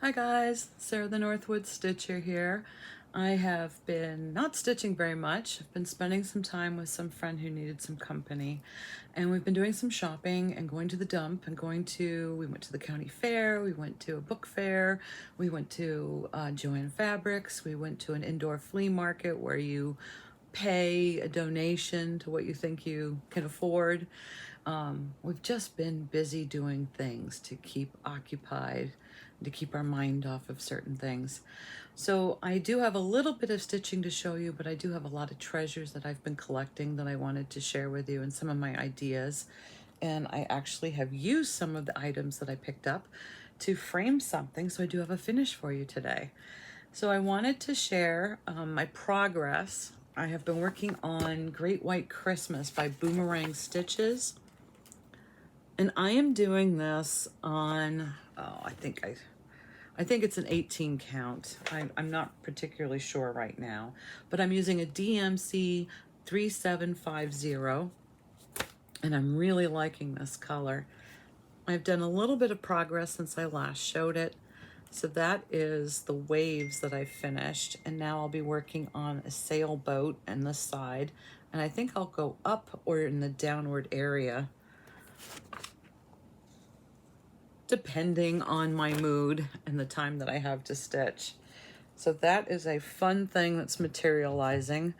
Hi guys, Sarah the Northwoods Stitcher here. I have been not stitching very much. I've been spending some time with some friend who needed some company, and we've been doing some shopping and going to the dump and we went to the county fair, we went to a book fair, we went to Joann Fabrics, we went to an indoor flea market where you pay a donation to what you think you can afford. We've just been busy doing things to keep occupied, to keep our mind off of certain things. So I do have a little bit of stitching to show you, but I do have a lot of treasures that I've been collecting that I wanted to share with you and some of my ideas. And I actually have used some of the items that I picked up to frame something, so I do have a finish for you today. So I wanted to share my progress. I have been working on Great White Christmas by Boomerang Stitches. And I am doing this on, I think it's an 18 count. I'm not particularly sure right now, but I'm using a DMC 3750, and I'm really liking this color. I've done a little bit of progress since I last showed it. So that is the waves that I finished, and now I'll be working on a sailboat and this side, and I think I'll go up or in the downward area, depending on my mood and the time that I have to stitch. So that is a fun thing that's materializing.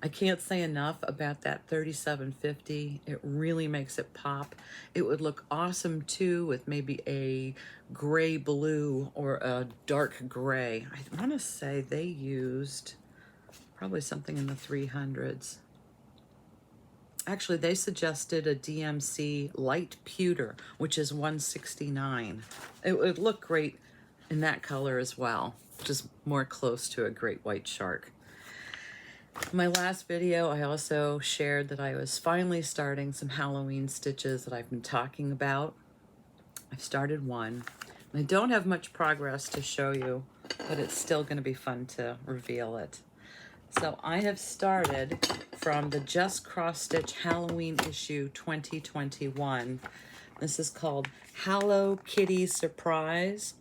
I can't say enough about that 3750. It really makes it pop. It would look awesome too with maybe a gray blue or a dark gray. I want to say they used probably something in the 300s. Actually, they suggested a DMC light pewter, which is 169. It would look great in that color as well, just more close to a great white shark. In my last video, I also shared that I was finally starting some Halloween stitches that I've been talking about. I've started one, and I don't have much progress to show you, but it's still going to be fun to reveal it. So I have started from the Just Cross Stitch Halloween issue 2021. This is called Hello Kitty Surprise.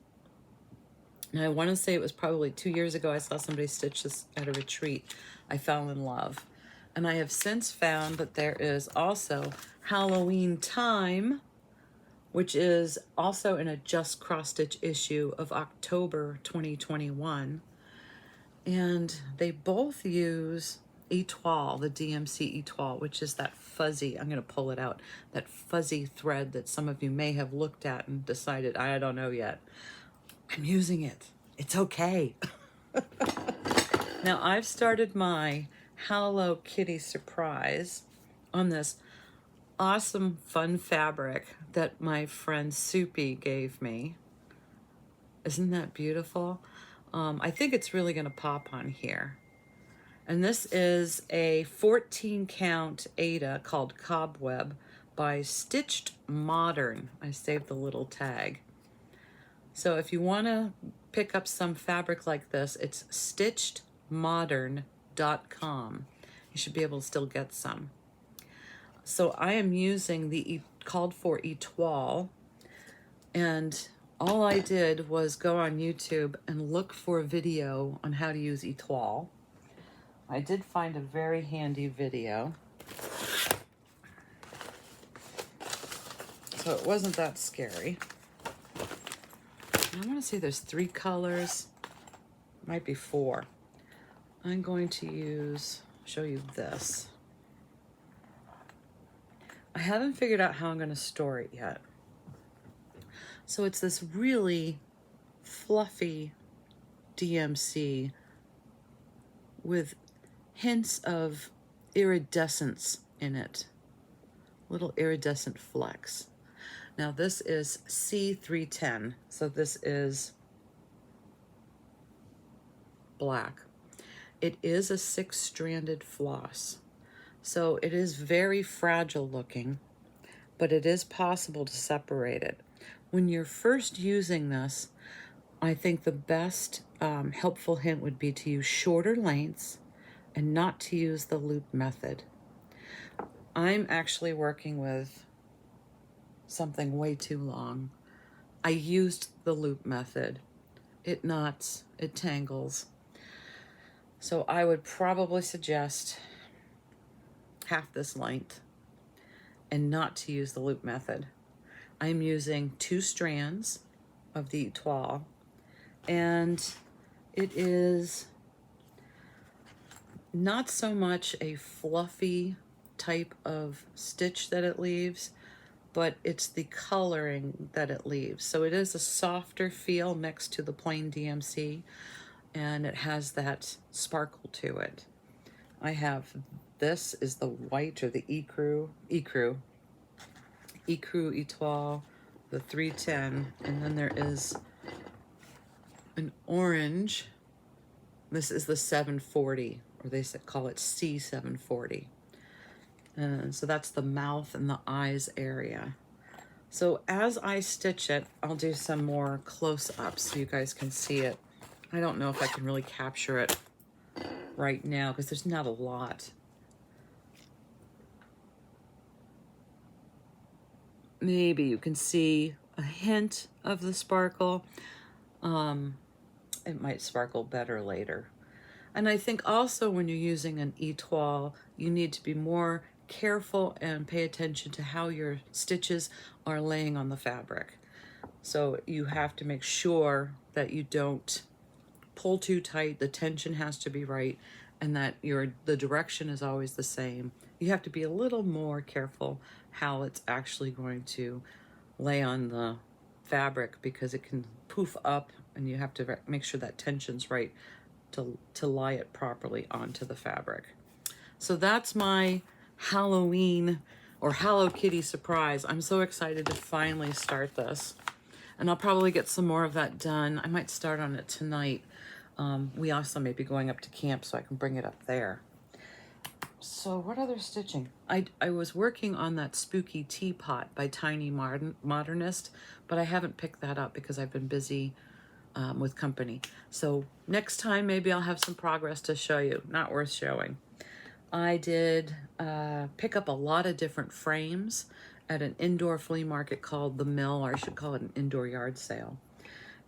Now I want to say it was probably 2 years ago I saw somebody stitch this at a retreat. I fell in love. And I have since found that there is also Halloween Time, which is also in a Just Cross Stitch issue of October 2021. And they both use Etoile, the DMC Etoile, which is that fuzzy, I'm going to pull it out, that fuzzy thread that some of you may have looked at and decided, I don't know yet. I'm using it. It's okay. Now I've started my Hello Kitty surprise on this awesome fun fabric that my friend Soupy gave me. Isn't that beautiful? I think it's really going to pop on here. And this is a 14 count Aida called Cobweb by Stitched Modern. I saved the little tag. So if you want to pick up some fabric like this, it's stitchedmodern.com. You should be able to still get some. So I am using the called for Etoile, and all I did was go on YouTube and look for a video on how to use Etoile. I did find a very handy video. So it wasn't that scary. I want to say there's 3 colors, might be 4. I'm going to show you this. I haven't figured out how I'm going to store it yet. So it's this really fluffy DMC with hints of iridescence in it, little iridescent flecks. Now this is C310, so this is black. It is a 6-stranded floss, so it is very fragile looking, but it is possible to separate it. When you're first using this, I think the best helpful hint would be to use shorter lengths and not to use the loop method. I'm actually working with something way too long. I used the loop method. it knots, it tangles. So I would probably suggest half this length and not to use the loop method. I'm using 2 strands of the toile, and it is not so much a fluffy type of stitch that it leaves, but it's the coloring that it leaves. So it is a softer feel next to the plain DMC, and it has that sparkle to it. I have, this is the white, or the ecru Etoile, the 310, and then there is an orange. This is the 740, or they call it C740. And so that's the mouth and the eyes area. So as I stitch it, I'll do some more close-ups so you guys can see it. I don't know if I can really capture it right now because there's not a lot. Maybe you can see a hint of the sparkle. It might sparkle better later. And I think also when you're using an etoile, you need to be more careful and pay attention to how your stitches are laying on the fabric. So you have to make sure that you don't pull too tight, the tension has to be right, and that the direction is always the same. You have to be a little more careful how it's actually going to lay on the fabric, because it can poof up and you have to make sure that tension's right to lie it properly onto the fabric. So that's my Halloween or Hello Kitty surprise. I'm so excited to finally start this. And I'll probably get some more of that done. I might start on it tonight. We also may be going up to camp so I can bring it up there. So what other stitching? I was working on that spooky teapot by Tiny Modernist, but I haven't picked that up because I've been busy with company. So next time maybe I'll have some progress to show you. Not worth showing. I did pick up a lot of different frames at an indoor flea market called The Mill, or I should call it an indoor yard sale.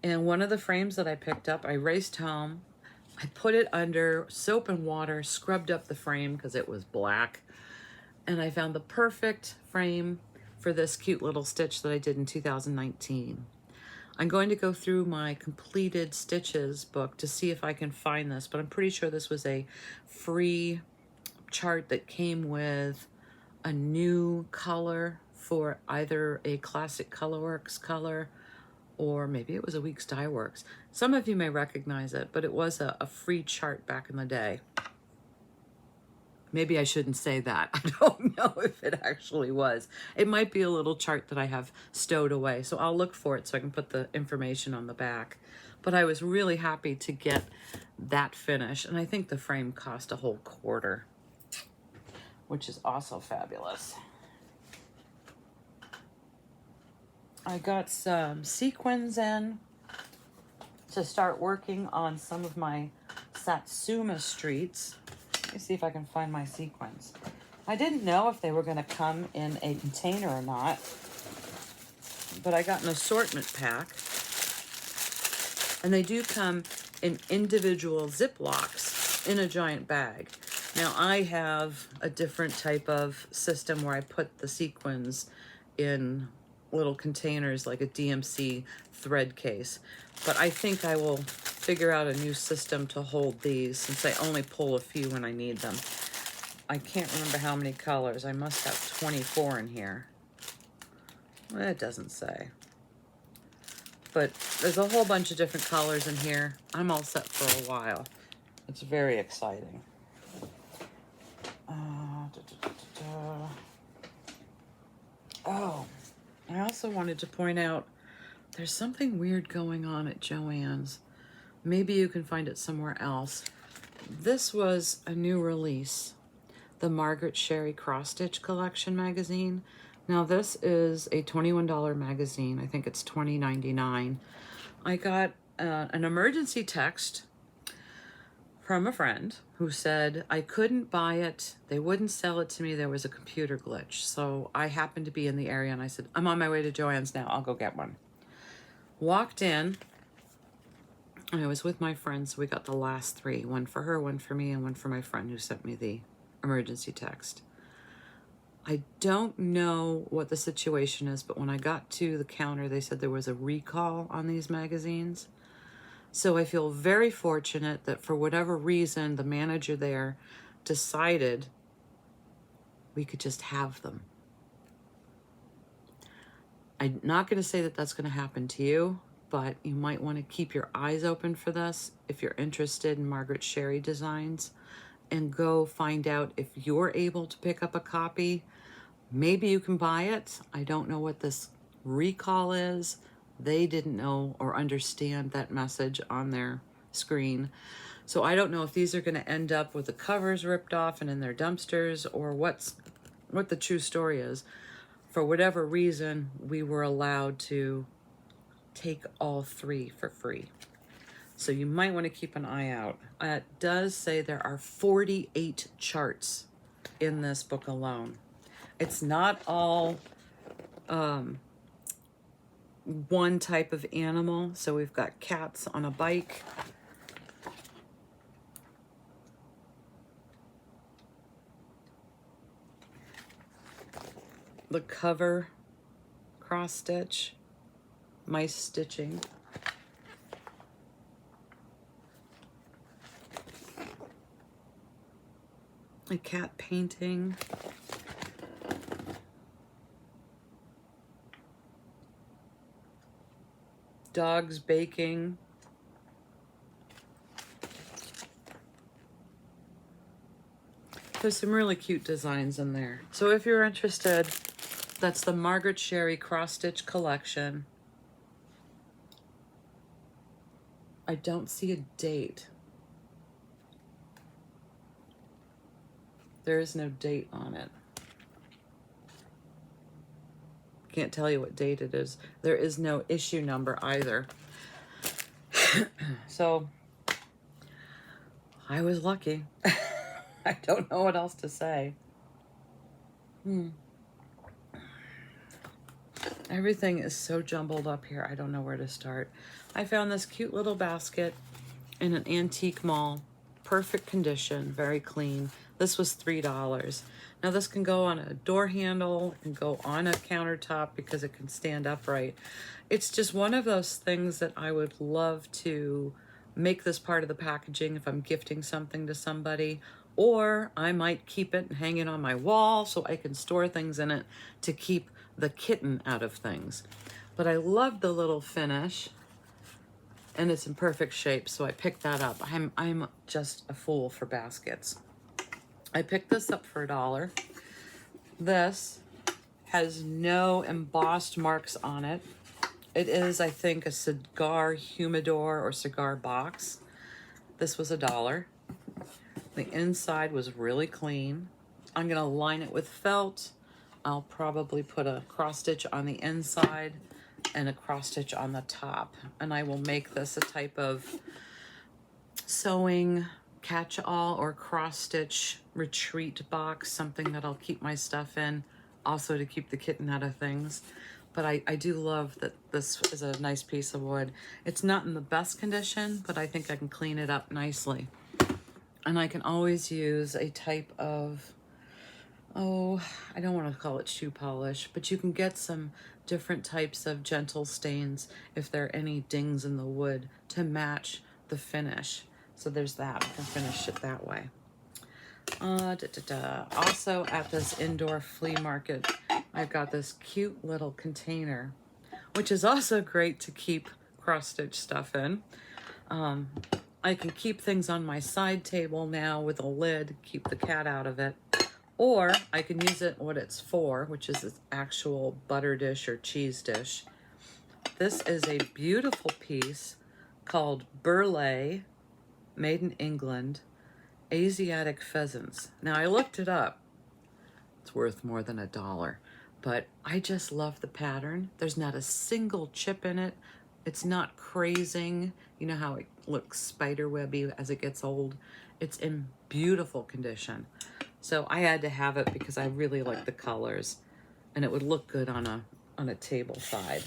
And one of the frames that I picked up, I raced home. I put it under soap and water, scrubbed up the frame because it was black. And I found the perfect frame for this cute little stitch that I did in 2019. I'm going to go through my completed stitches book to see if I can find this, but I'm pretty sure this was a free chart that came with a new color for either a classic Colorworks color, or maybe it was a Weeks Dye Works. Some of you may recognize it, but it was a free chart back in the day. Maybe I shouldn't say that. I don't know if it actually was. It might be a little chart that I have stowed away, so I'll look for it so I can put the information on the back. But I was really happy to get that finish, and I think the frame cost a whole $1/4, which is also fabulous. I got some sequins in to start working on some of my Satsuma streets. Let me see if I can find my sequins. I didn't know if they were going to come in a container or not, but I got an assortment pack, and they do come in individual Ziplocs in a giant bag. Now I have a different type of system where I put the sequins in little containers like a DMC thread case, but I think I will figure out a new system to hold these since I only pull a few when I need them. I can't remember how many colors. I must have 24 in here. Well, it doesn't say, but there's a whole bunch of different colors in here. I'm all set for a while. It's very exciting. Oh, I also wanted to point out there's something weird going on at Joann's. Maybe you can find it somewhere else. This was a new release, the Margaret Sherry Cross Stitch Collection magazine. Now this is a $21 magazine. I think it's $20.99. I got an emergency text from a friend who said I couldn't buy it. They wouldn't sell it to me. There was a computer glitch. So I happened to be in the area and I said, I'm on my way to Joann's now. I'll go get one. Walked in, I was with my friends, so we got the last three. One for her, one for me, and one for my friend who sent me the emergency text. I don't know what the situation is, but when I got to the counter, they said there was a recall on these magazines. So I feel very fortunate that for whatever reason, the manager there decided we could just have them. I'm not going to say that that's going to happen to you, but you might want to keep your eyes open for this if you're interested in Margaret Sherry designs, and go find out if you're able to pick up a copy. Maybe you can buy it. I don't know what this recall is. They didn't know or understand that message on their screen. So I don't know if these are going to end up with the covers ripped off and in their dumpsters, or what the true story is. For whatever reason, we were allowed to take all three for free. So you might want to keep an eye out. It does say there are 48 charts in this book alone. It's not all one type of animal. So we've got cats on a bike. The cover cross stitch, mice stitching. A cat painting. Dogs baking. There's some really cute designs in there. So if you're interested, that's the Margaret Sherry cross stitch collection. I don't see a date. There is no date on it. Can't tell you what date it is. There is no issue number either. So I was lucky. I don't know what else to say. Everything is so jumbled up here. I don't know where to start. I found this cute little basket in an antique mall. Perfect condition, very clean. This was $3. Now this can go on a door handle, it can go on a countertop because it can stand upright. It's just one of those things that I would love to make this part of the packaging if I'm gifting something to somebody, or I might keep it and hang it on my wall so I can store things in it to keep the kitten out of things. But I love the little finish, and it's in perfect shape, so I picked that up. I'm just a fool for baskets. I picked this up for $1. This has no embossed marks on it. It is, I think, a cigar humidor or cigar box. This was $1. The inside was really clean. I'm gonna line it with felt. I'll probably put a cross stitch on the inside and a cross stitch on the top. And I will make this a type of sewing catch-all or cross stitch retreat box, something that I'll keep my stuff in, also to keep the kitten out of things. But I do love that this is a nice piece of wood. It's not in the best condition, but I think I can clean it up nicely. And I can always use a type of, I don't want to call it shoe polish, but you can get some different types of gentle stains if there are any dings in the wood to match the finish. So there's that. I can finish it that way. Also at this indoor flea market, I've got this cute little container, which is also great to keep cross-stitch stuff in. I can keep things on my side table now with a lid, keep the cat out of it. Or I can use it what it's for, which is this actual butter dish or cheese dish. This is a beautiful piece called Burley, made in England, Asiatic pheasants. Now I looked it up. It's worth more than $1, but I just love the pattern. There's not a single chip in it. It's not crazing. You know how it looks spiderwebby as it gets old. It's in beautiful condition. So I had to have it because I really like the colors, and it would look good on a table side.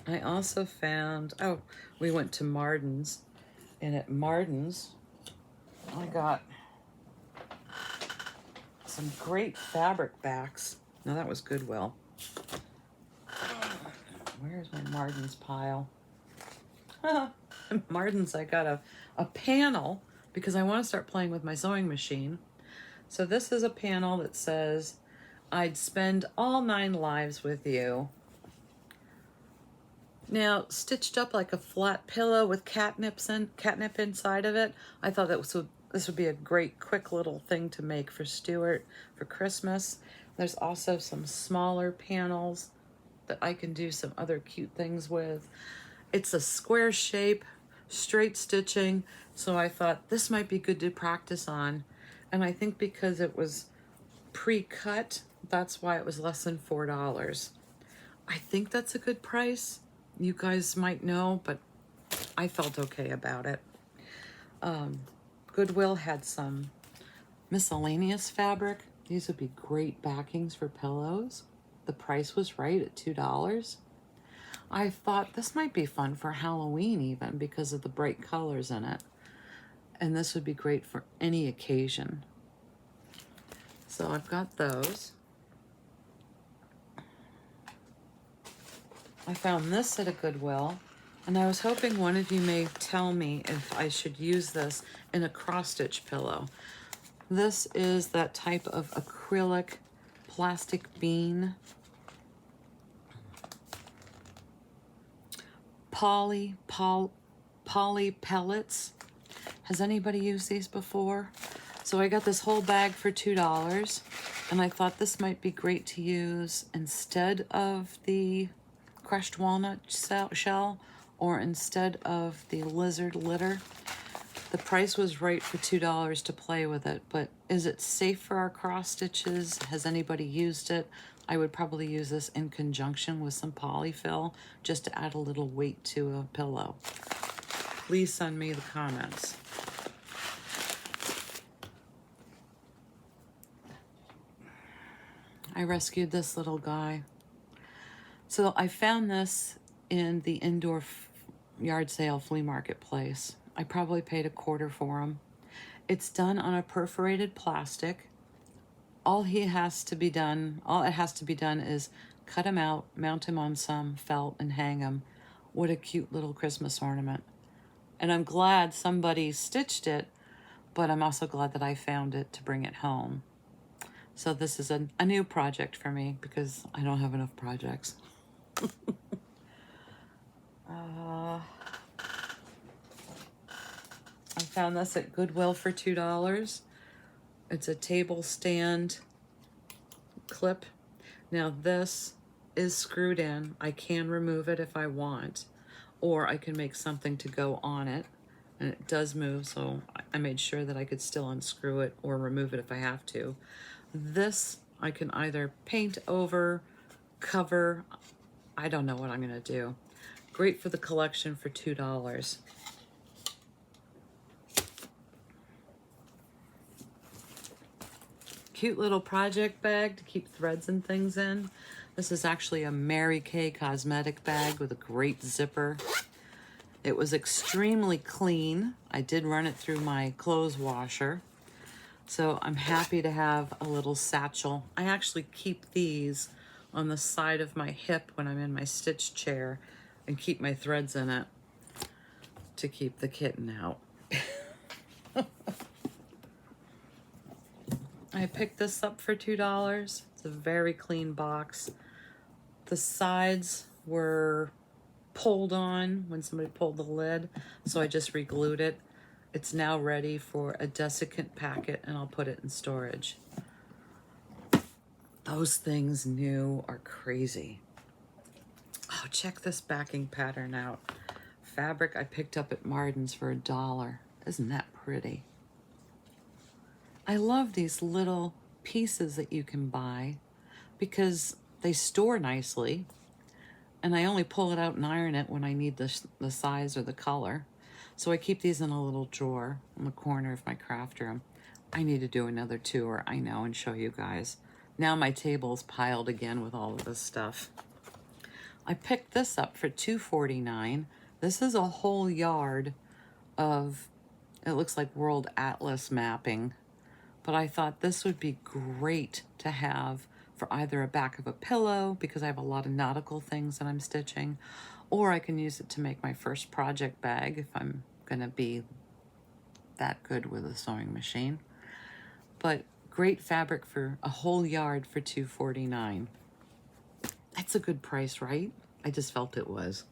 I also found, oh, we went to Martin's, and at Martin's, I got some great fabric backs. Now that was Goodwill. Where's my Martin's pile? Martin's, I got a panel because I want to start playing with my sewing machine. So this is a panel that says, I'd spend all 9 lives with you. Now, stitched up like a flat pillow with catnip inside of it. I thought that this would be a great quick little thing to make for Stuart for Christmas. There's also some smaller panels that I can do some other cute things with. It's a square shape, straight stitching, so I thought this might be good to practice on. And I think because it was pre-cut, that's why it was less than $4. I think that's a good price. You guys might know, but I felt okay about it. Goodwill had some miscellaneous fabric. These would be great backings for pillows. The price was right at $2. I thought this might be fun for Halloween even because of the bright colors in it. And this would be great for any occasion. So I've got those. I found this at a Goodwill, and I was hoping one of you may tell me if I should use this in a cross-stitch pillow. This is that type of acrylic plastic bean. Poly pellets. Has anybody used these before? So I got this whole bag for $2, and I thought this might be great to use instead of the crushed walnut shell or instead of the lizard litter. The price was right for $2 to play with it, but is it safe for our cross stitches? Has anybody used it? I would probably use this in conjunction with some polyfill just to add a little weight to a pillow. Please send me the comments. I rescued this little guy. So I found this in the indoor yard sale flea market place. I probably paid $1/4 for him. It's done on a perforated plastic. All it has to be done is cut him out, mount him on some felt, and hang him. What a cute little Christmas ornament. And I'm glad somebody stitched it, but I'm also glad that I found it to bring it home. So this is a new project for me because I don't have enough projects. I found this at Goodwill for $2. It's a table stand clip. Now this is screwed in. I can remove it if I want, or I can make something to go on it. And it does move, so I made sure that I could still unscrew it or remove it if I have to. This I can either paint over, cover, I don't know what I'm gonna do. Great for the collection for $2. Cute little project bag to keep threads and things in. This is actually a Mary Kay cosmetic bag with a great zipper. It was extremely clean. I did run it through my clothes washer. So I'm happy to have a little satchel. I actually keep these on the side of my hip when I'm in my stitch chair and keep my threads in it to keep the kitten out. I picked this up for $2. It's a very clean box. The sides were pulled on when somebody pulled the lid, so I just re-glued it. It's now ready for a desiccant packet, and I'll put it in storage. Those things new are crazy. Oh, check this backing pattern out. Fabric I picked up at Martin's for $1. Isn't that pretty? I love these little pieces that you can buy because they store nicely, and I only pull it out and iron it when I need the size or the color. So I keep these in a little drawer in the corner of my craft room. I need to do another tour, I know, and show you guys. Now my table's piled again with all of this stuff. I picked this up for $2.49. This is a whole yard of, it looks like World Atlas mapping, but I thought this would be great to have for either a back of a pillow, because I have a lot of nautical things that I'm stitching, or I can use it to make my first project bag if I'm gonna be that good with a sewing machine. But great fabric for a whole yard for $2.49. That's a good price, right? I just felt it was.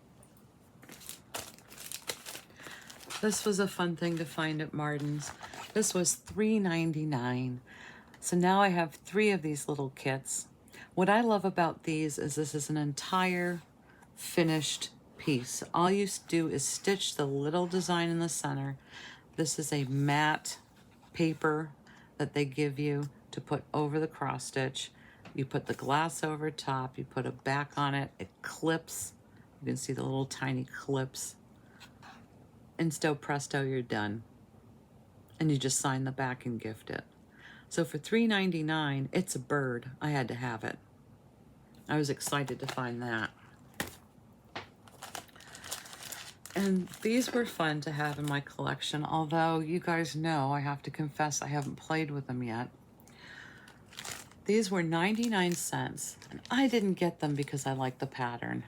This was a fun thing to find at Martin's. This was $3.99. So now I have 3 of these little kits. What I love about these is this is an entire finished piece. All you do is stitch the little design in the center. This is a matte paper that they give you to put over the cross stitch. You put the glass over top, you put a back on it, it clips. You can see the little tiny clips. And sto presto, you're done. And you just sign the back and gift it. So for $3.99, it's a bird. I had to have it. I was excited to find that. And these were fun to have in my collection, although you guys know, I have to confess, I haven't played with them yet. These were 99 cents, and I didn't get them because I like the pattern.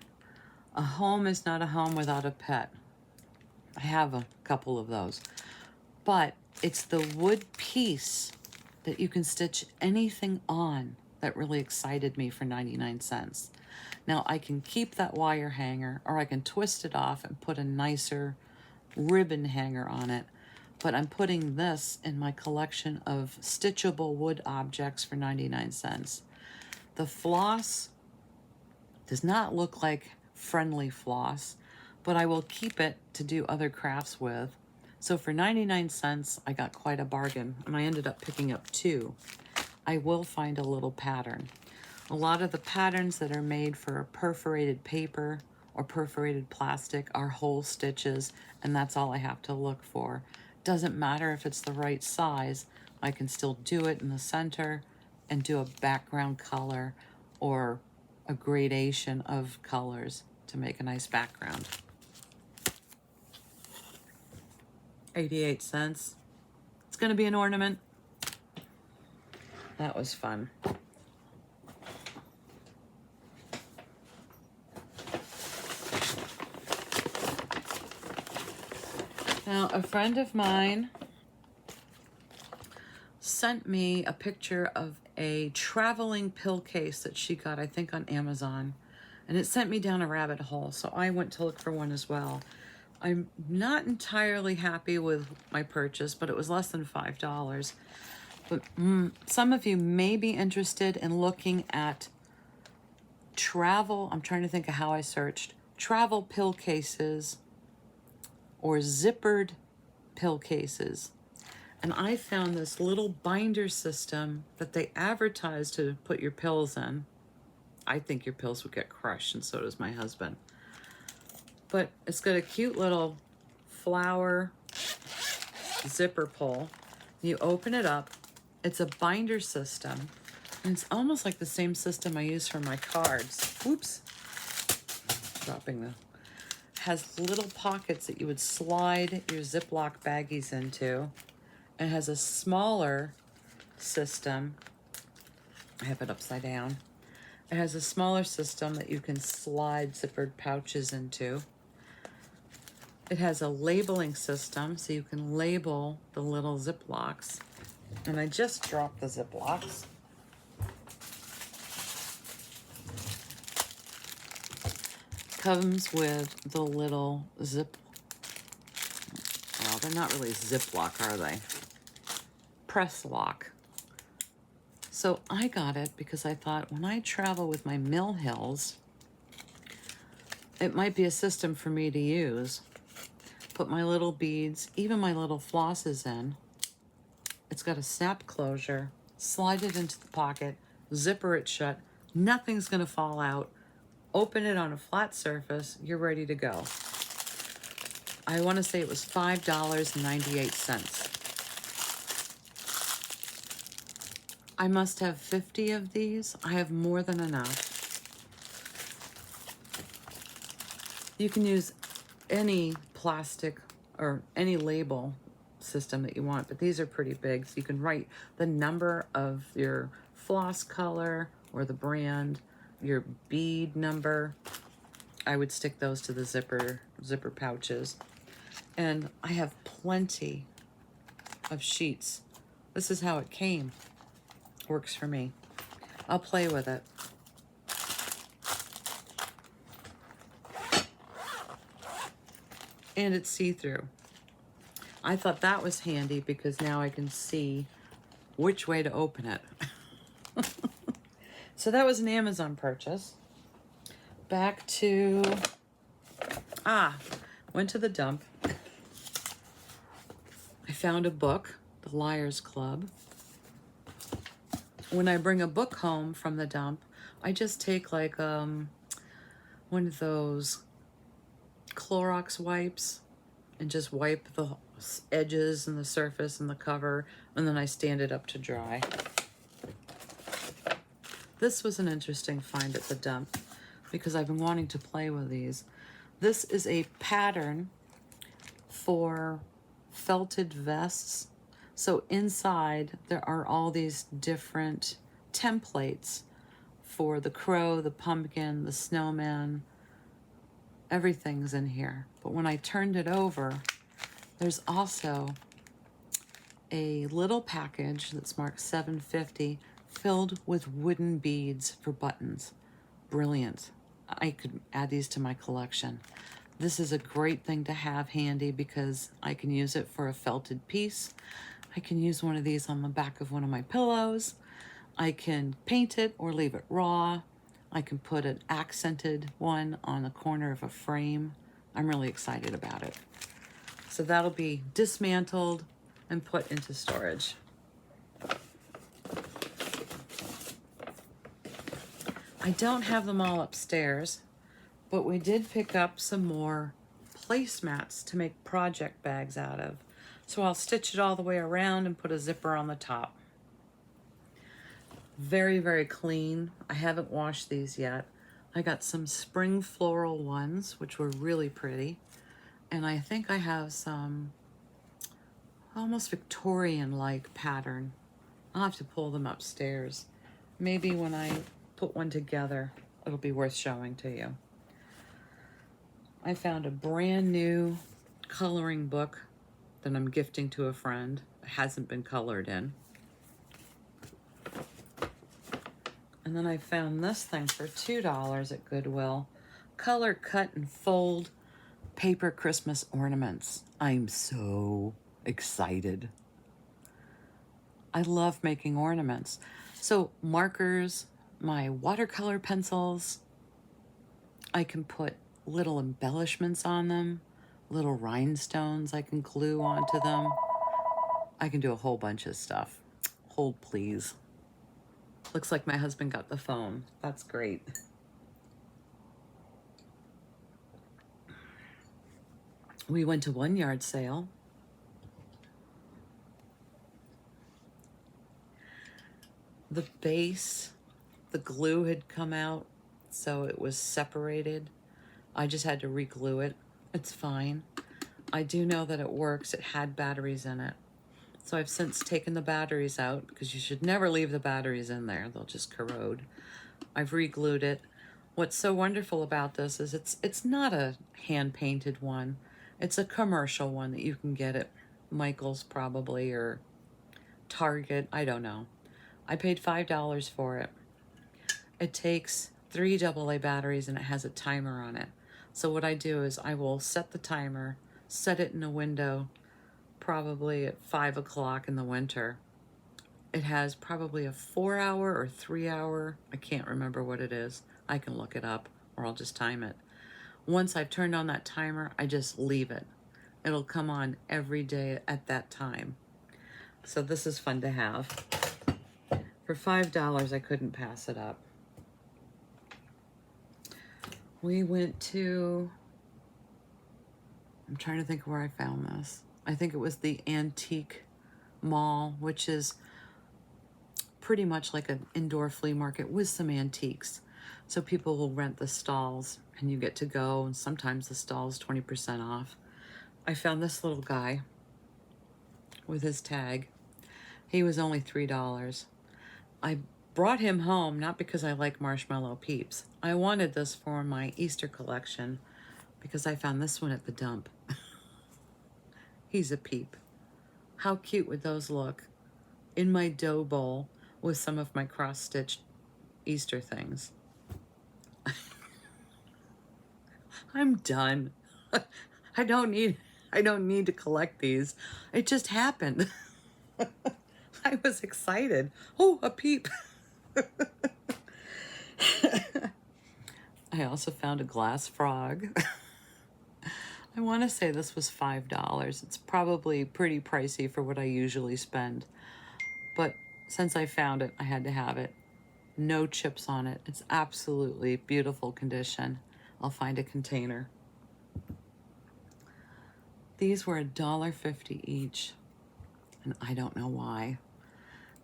A home is not a home without a pet. I have a couple of those. But it's the wood piece that you can stitch anything on that really excited me for 99 cents. Now I can keep that wire hanger, or I can twist it off and put a nicer ribbon hanger on it. But I'm putting this in my collection of stitchable wood objects for 99 cents. The floss does not look like friendly floss, but I will keep it to do other crafts with. So for 99 cents, I got quite a bargain, and I ended up picking up 2. I will find a little pattern. A lot of the patterns that are made for perforated paper or perforated plastic are whole stitches, and that's all I have to look for. Doesn't matter if it's the right size, I can still do it in the center and do a background color or a gradation of colors to make a nice background. 88 cents. It's gonna be an ornament. That was fun. Now, a friend of mine sent me a picture of a traveling pill case that she got, I think, on Amazon. And it sent me down a rabbit hole, so I went to look for one as well. I'm not entirely happy with my purchase, but it was less than $5. But some of you may be interested in looking at travel. I'm trying to think of how I searched. Travel pill cases or zippered pill cases. And I found this little binder system that they advertise to put your pills in. I think your pills would get crushed, and so does my husband. But it's got a cute little flower zipper pull. You open it up. It's a binder system. And it's almost like the same system I use for my cards. Oops. Dropping the... Has little pockets that you would slide your Ziploc baggies into. It has a smaller system. I have it upside down. It has a smaller system that you can slide zippered pouches into. It has a labeling system, so you can label the little Ziplocs. And I just dropped the Ziplocs. Comes with the little zip. Well, they're not really Ziploc, are they? Press lock. So I got it because I thought when I travel with my Mill Hills, it might be a system for me to use. Put my little beads, even my little flosses in. It's got a snap closure. Slide it into the pocket, zipper it shut. Nothing's gonna fall out. Open it on a flat surface, you're ready to go. I wanna say it was $5.98. I must have 50 of these. I have more than enough. You can use any plastic or any label system that you want, but these are pretty big, so you can write the number of your floss color or the brand, your bead number. I would stick those to the zipper pouches. And I have plenty of sheets. This is how it came. Works for me. I'll play with it. And it's see-through. I thought that was handy because now I can see which way to open it. So that was an Amazon purchase. Back to, went to the dump. I found a book, The Liars Club. When I bring a book home from the dump, I just take like one of those Clorox wipes and just wipe the edges and the surface and the cover, and then I stand it up to dry. This was an interesting find at the dump because I've been wanting to play with these. This is a pattern for felted vests. So inside there are all these different templates for the crow, the pumpkin, the snowman. Everything's in here. But when I turned it over, there's also a little package that's marked $7.50 filled with wooden beads for buttons. Brilliant. I could add these to my collection. This is a great thing to have handy because I can use it for a felted piece. I can use one of these on the back of one of my pillows. I can paint it or leave it raw. I can put an accented one on the corner of a frame. I'm really excited about it. So that'll be dismantled and put into storage. I don't have them all upstairs, but we did pick up some more placemats to make project bags out of. So I'll stitch it all the way around and put a zipper on the top. Very, very clean. I haven't washed these yet. I got some spring floral ones, which were really pretty. And I think I have some almost Victorian-like pattern. I'll have to pull them upstairs. Maybe when I put one together, it'll be worth showing to you. I found a brand new coloring book that I'm gifting to a friend. It hasn't been colored in. And then I found this thing for $2 at Goodwill. Color, cut, and fold paper Christmas ornaments. I'm so excited. I love making ornaments. So markers, my watercolor pencils, I can put little embellishments on them, little rhinestones I can glue onto them. I can do a whole bunch of stuff. Hold please. Looks like my husband got the phone. That's great. We went to one yard sale. The base, the glue had come out, so it was separated. I just had to re-glue it. It's fine. I do know that it works. It had batteries in it. So I've since taken the batteries out because you should never leave the batteries in there. They'll just corrode. I've re-glued it. What's so wonderful about this is it's not a hand-painted one. It's a commercial one that you can get at Michael's probably or Target. I don't know. I paid $5 for it. It takes 3 AA batteries and it has a timer on it. So what I do is I will set the timer, set it in a window, probably at 5 o'clock in the winter. It has probably a 4-hour or 3-hour, I can't remember what it is. I can look it up or I'll just time it. Once I've turned on that timer, I just leave it. It'll come on every day at that time. So this is fun to have. For $5, I couldn't pass it up. We went to, I'm trying to think where I found this. I think it was the Antique Mall, which is pretty much like an indoor flea market with some antiques. So people will rent the stalls and you get to go, and sometimes the stall's 20% off. I found this little guy with his tag. He was only $3. I brought him home not because I like marshmallow peeps. I wanted this for my Easter collection because I found this one at the dump. He's a peep. How cute would those look in my dough bowl with some of my cross-stitched Easter things? I'm done. I don't need to collect these. It just happened. I was excited. Oh, a peep. I also found a glass frog. I want to say this was $5. It's probably pretty pricey for what I usually spend. But since I found it, I had to have it. No chips on it. It's absolutely beautiful condition. I'll find a container. These were $1.50 each, and I don't know why.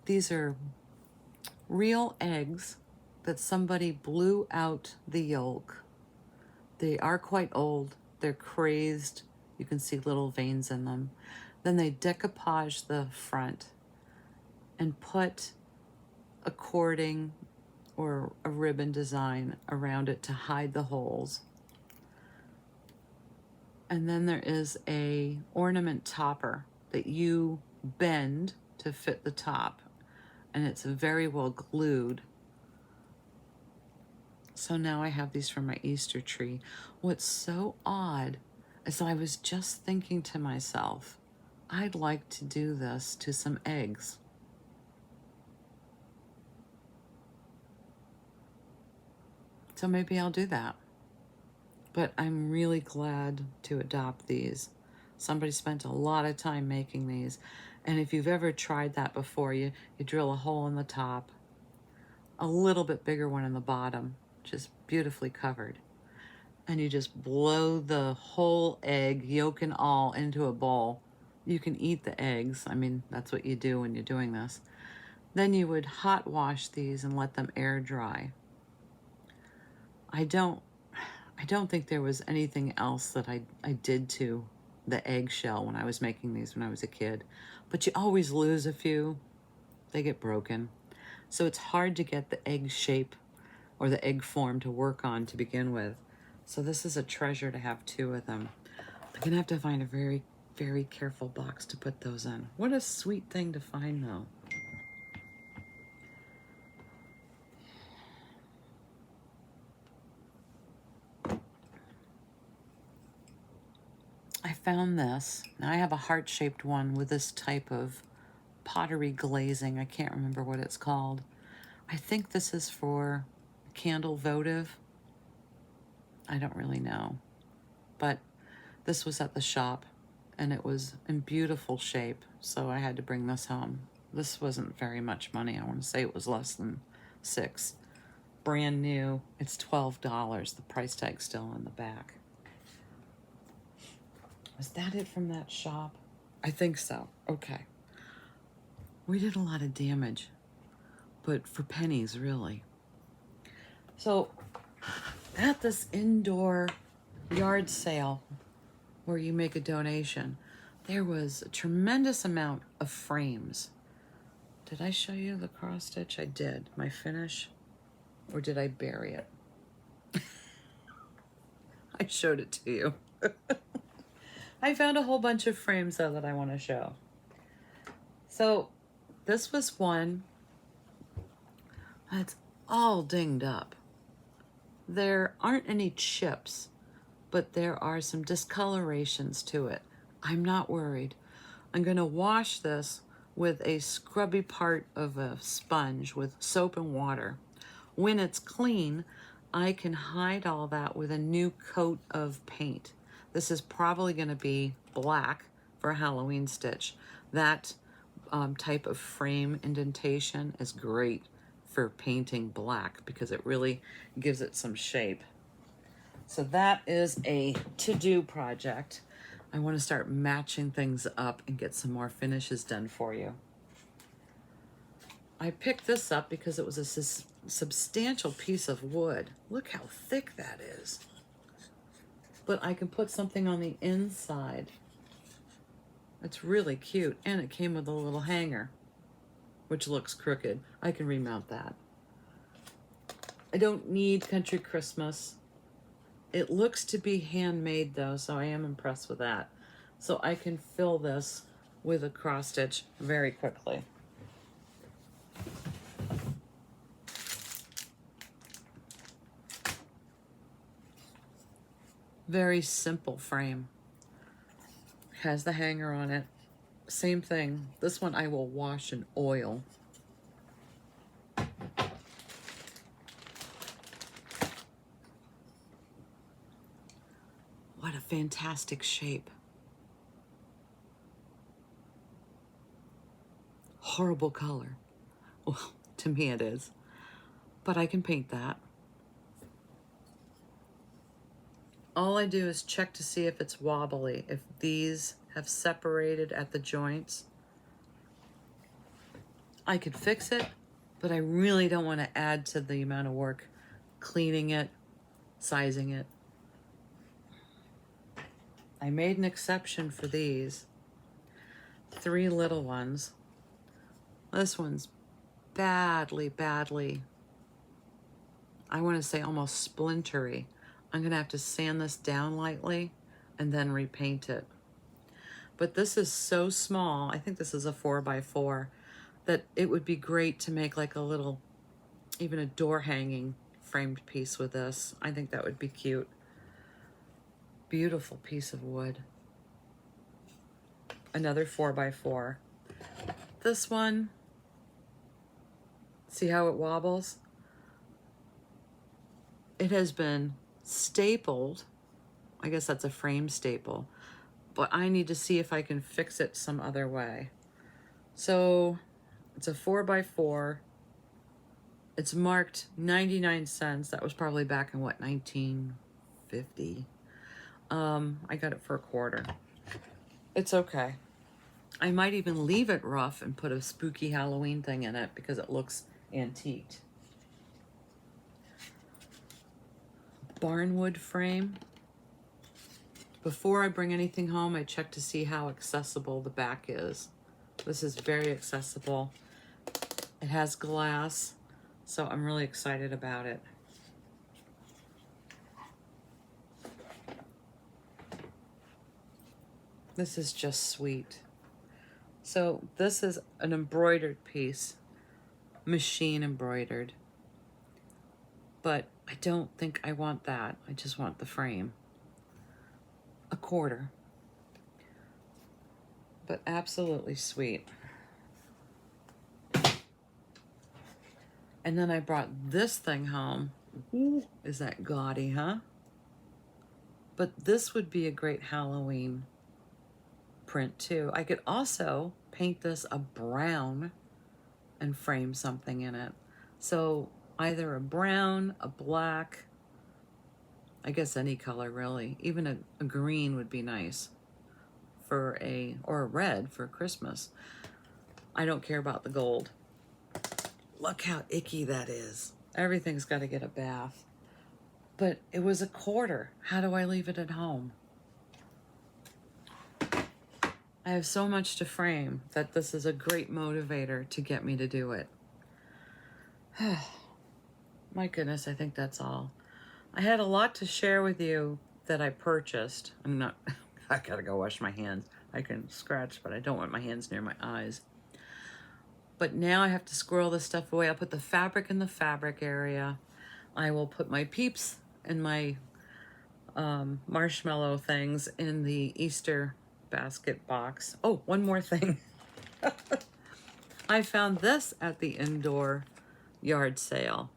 These are real eggs that somebody blew out the yolk. They are quite old. They're crazed. You can see little veins in them. Then they decoupage the front and put a cording or a ribbon design around it to hide the holes. And then there is a ornament topper that you bend to fit the top, and it's very well glued. So now I have these for my Easter tree. What's so odd is I was just thinking to myself, I'd like to do this to some eggs. So maybe I'll do that. But I'm really glad to adopt these. Somebody spent a lot of time making these. And if you've ever tried that before, you drill a hole in the top, a little bit bigger one in the bottom, just beautifully covered. And you just blow the whole egg, yolk and all, into a bowl. You can eat the eggs. I mean, that's what you do when you're doing this. Then you would hot wash these and let them air dry. I don't think there was anything else that I did to the eggshell when I was making these when I was a kid. But you always lose a few. They get broken. So it's hard to get the egg shape or the egg form to work on to begin with. So this is a treasure to have two of them. I'm gonna have to find a very, very careful box to put those in. What a sweet thing to find though. I found this. Now I have a heart-shaped one with this type of pottery glazing. I can't remember what it's called. I think this is for candle votive. I don't really know. But this was at the shop and it was in beautiful shape. So I had to bring this home. This wasn't very much money. I want to say it was less than $6. Brand new. It's $12. The price tag's still on the back. Was that it from that shop? I think so. Okay. We did a lot of damage, but for pennies, really. So at this indoor yard sale where you make a donation, there was a tremendous amount of frames. Did I show you the cross stitch? I did. My finish, or did I bury it? I showed it to you. I found a whole bunch of frames though that I want to show. So this was one that's all dinged up. There aren't any chips, but there are some discolorations to it. I'm not worried. I'm going to wash this with a scrubby part of a sponge with soap and water. When it's clean, I can hide all that with a new coat of paint. This is probably going to be black for a Halloween stitch. That type of frame indentation is great for painting black because it really gives it some shape. So that is a to-do project. I want to start matching things up and get some more finishes done for you. I picked this up because it was a substantial piece of wood. Look how thick that is. But I can put something on the inside. It's really cute, and it came with a little hanger, which looks crooked. I can remount that. I don't need Country Christmas. It looks to be handmade though, so I am impressed with that. So I can fill this with a cross stitch very quickly. Very simple frame. Has the hanger on it. Same thing. This one I will wash in oil. What a fantastic shape. Horrible color. Well, to me it is. But I can paint that. All I do is check to see if it's wobbly, if these have separated at the joints. I could fix it, but I really don't want to add to the amount of work cleaning it, sizing it. I made an exception for these. 3 little ones. This one's badly, I want to say almost splintery. I'm going to have to sand this down lightly and then repaint it. But this is so small, I think this is a 4x4, that it would be great to make like a little, even a door hanging framed piece with this. I think that would be cute. Beautiful piece of wood. Another 4x4. This one, see how it wobbles? It has been stapled. I guess that's a frame staple, but I need to see if I can fix it some other way. So it's a 4x4. It's marked 99 cents. That was probably back in what, 1950. I got it for a quarter. It's okay. I might even leave it rough and put a spooky Halloween thing in it because it looks antiqued. Barnwood frame. Before I bring anything home, I check to see how accessible the back is. This is very accessible. It has glass, so I'm really excited about it. This is just sweet. So this is an embroidered piece, machine embroidered. But I don't think I want that. I just want the frame. A quarter. But absolutely sweet. And then I brought this thing home. Ooh, is that gaudy, huh? But this would be a great Halloween print too. I could also paint this a brown and frame something in it. So either a brown, a black, I guess any color really. Even a green would be nice for or a red for Christmas. I don't care about the gold. Look how icky that is. Everything's got to get a bath. But it was a quarter. How do I leave it at home? I have so much to frame that this is a great motivator to get me to do it. My goodness, I think that's all. I had a lot to share with you that I purchased. I gotta go wash my hands. I can scratch, but I don't want my hands near my eyes. But now I have to squirrel this stuff away. I'll put the fabric in the fabric area. I will put my peeps and my marshmallow things in the Easter basket box. Oh, one more thing. I found this at the indoor yard sale.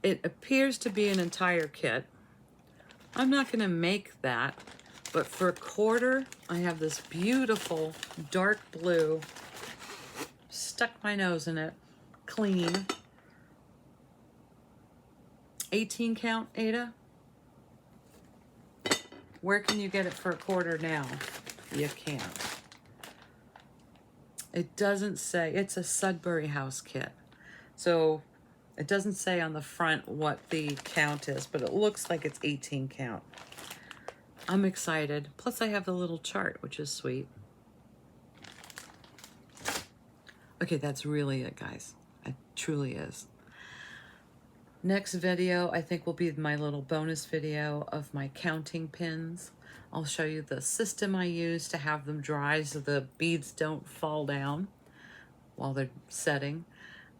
It appears to be an entire kit. I'm not going to make that, but for a quarter, I have this beautiful dark blue. Stuck my nose in it. Clean. 18 count, Ada? Where can you get it for a quarter now? You can't. It doesn't say. It's a Sudbury House kit. So it doesn't say on the front what the count is, but it looks like it's 18 count. I'm excited. Plus I have the little chart, which is sweet. Okay, that's really it, guys. It truly is. Next video, I think, will be my little bonus video of my counting pins. I'll show you the system I use to have them dry so the beads don't fall down while they're setting.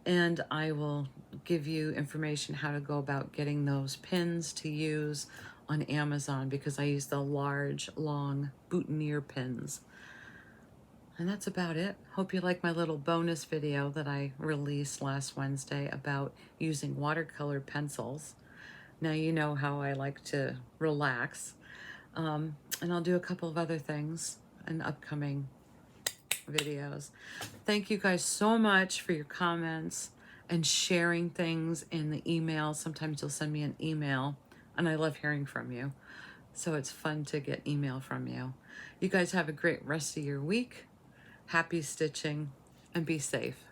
And I will give you information how to go about getting those pins to use on Amazon, because I use the large, long boutonniere pins. And that's about it. Hope you like my little bonus video that I released last Wednesday about using watercolor pencils. Now you know how I like to relax. And I'll do a couple of other things in upcoming videos. Thank you guys so much for your comments and sharing things in the email. Sometimes you'll send me an email, and I love hearing from you. So it's fun to get email from you. You guys have a great rest of your week. Happy stitching, and be safe.